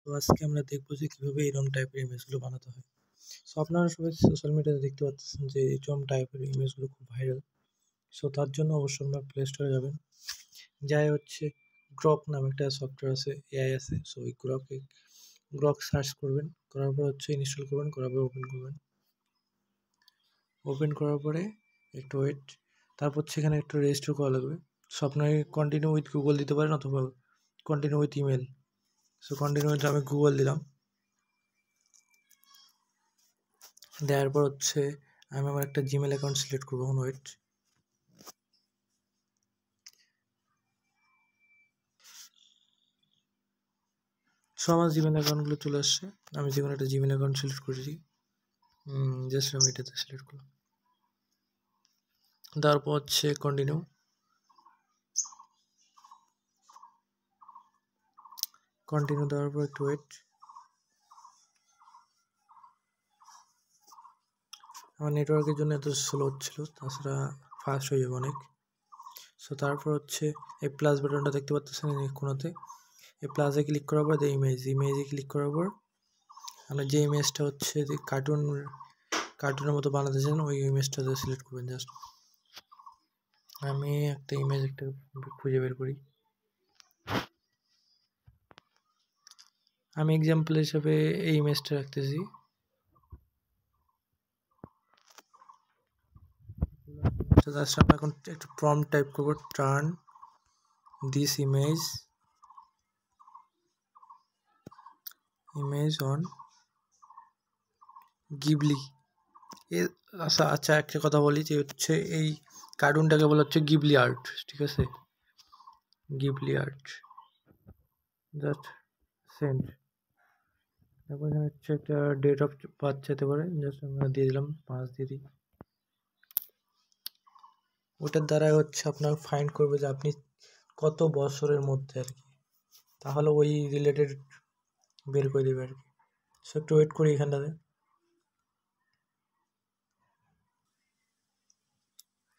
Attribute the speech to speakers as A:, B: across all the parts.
A: তো আজকে আমরা দেখবো যে কীভাবে এরকম টাইপের ইমেজগুলো বানাতে হয়। সো আপনারা সবাই সোশ্যাল মিডিয়াতে দেখতে পাচ্ছেন যে এরকম টাইপের ইমেজগুলো খুব ভাইরাল। সো তার জন্য অবশ্যই আপনারা প্লে স্টোরে যাবেন, যাই হচ্ছে গ্রক নামে একটা সফটওয়্যার আছে, এআই আছে। সো ওই গ্রক সার্চ করবেন, করার পর হচ্ছে ইনস্টল করবেন, করার পর ওপেন করবেন। ওপেন করার পরে একটু ওয়েট, তারপর সেখানে একটু রেজিস্টার করা লাগবে। সো আপনাকে কন্টিনিউ উইথ গুগল দিতে পারেন অথবা continue with email. So continue with আমি গুগল দিলাম, দেওয়ার পর হচ্ছে আমি আমার একটা জিমেল অ্যাকাউন্ট সিলেক্ট করবো। ওয়েট, সো আমার জিমেল অ্যাকাউন্টগুলো চলে আসছে। আমি যে কোনো একটা জিমেল অ্যাকাউন্ট সিলেক্ট করেছি, জাস্ট আমি এটাতে সিলেক্ট করলাম। তারপর হচ্ছে কন্টিনিউ, দেওয়ার পর একটু ওয়েট। আমার নেটওয়ার্কের জন্য এত স্লো হচ্ছিল, তাছাড়া ফাস্ট হয়ে যাবে অনেক। সো তারপর হচ্ছে এই প্লাস বাটনটা দেখতে পাচ্ছেন এই কোণাতে, এই প্লাসে ক্লিক করার পর ইমেজে ক্লিক করার পর আমরা যে ইমেজটা হচ্ছে যে কার্টুনের মতো বানাতে চান ওই ইমেজটাতে সিলেক্ট করবেন। জাস্ট আমি একটা ইমেজ খুঁজে বের করি। আমি এক্সাম্পল হিসাবে এই ইমেজটা রাখতেছি। আমরা এখন একটু প্রম্পট টাইপ করবো, turn this image on Ghibli. আচ্ছা একটা কথা বলি যে হচ্ছে এই কার্টুনটাকে বলা হচ্ছে গিবলি আর্ট, ঠিক আছে? Ghibli art, just send. তারপর এখানে হচ্ছে একটা ডেট অফ বার্থ যেতে পারে, জাস্ট আমরা দিয়ে দিলাম 5 দিয়ে দিই। ওটার দ্বারা হচ্ছে আপনার ফাইন্ড করবে যে আপনি কত বছরের মধ্যে আর কি, তাহলে ওই রিলেটেড বের করে দেবে আর কি। সো একটু ওয়েট করি এখানটাতে।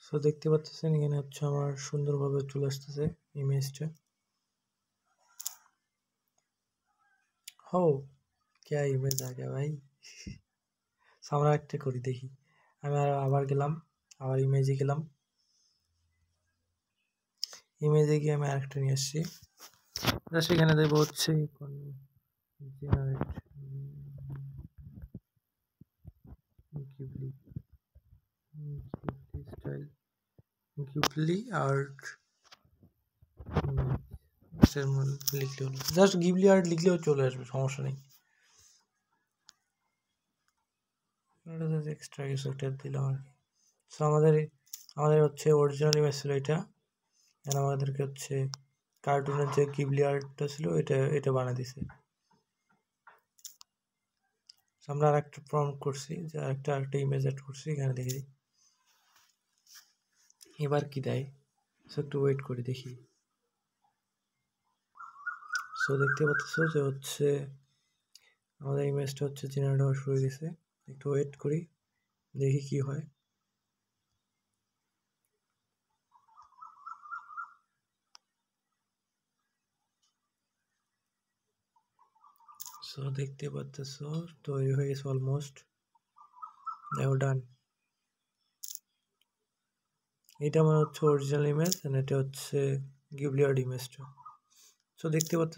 A: সো দেখতে পাচ্ছেন এখানে হচ্ছে আমার সুন্দরভাবে চলে আসতেছে ইমেজটা। हो क्या ইমেজ आ गया भाई। আমরা একটা করি দেখি, আমি আবার গেলাম, আবার ইমেজে গেলাম, ইমেজে গিয়ে আমি আরেকটা নিয়ে আসছি। সেখানে দেবো হচ্ছে generate Ghibli style Ghibli art লিখলে হলো, জাস্ট গিবলি আর্ট লিখলেও চলে আসবে, সমস্যা নেই। এক্সট্রা কিছু একটা দিলাম আর কি। সো আমাদের হচ্ছে অরিজিনাল ইমেজ ছিল এটা, এখন আমাদেরকে হচ্ছে কার্টুনের যে গিবলি আর্টটা ছিল এটা বানিয়ে দিছে। আমরা আর একটা প্রম্পট করছি, যে আরেকটা ইমেজ অ্যাড করছি, এখানে দেখে দিই এবার কি দেয়। সো একটু ওয়েট করে দেখি। সো দেখতে পাচ্ছ যে হচ্ছে আমাদের ইমেজটা হচ্ছে জেনারেট হওয়া শুরু হয়ে গেছে। একটু ওয়েট করি, দেখি কি হয়। সো দেখতে পাচ্ছ তৈরি হয়ে গেছে অলমোস্ট, দেখো ডান। এটা আমার হচ্ছে অরিজিনাল ইমেজ, এটা হচ্ছে গিবলি আর্ট ইমেজটা। সো দেখতে পাচ্ছ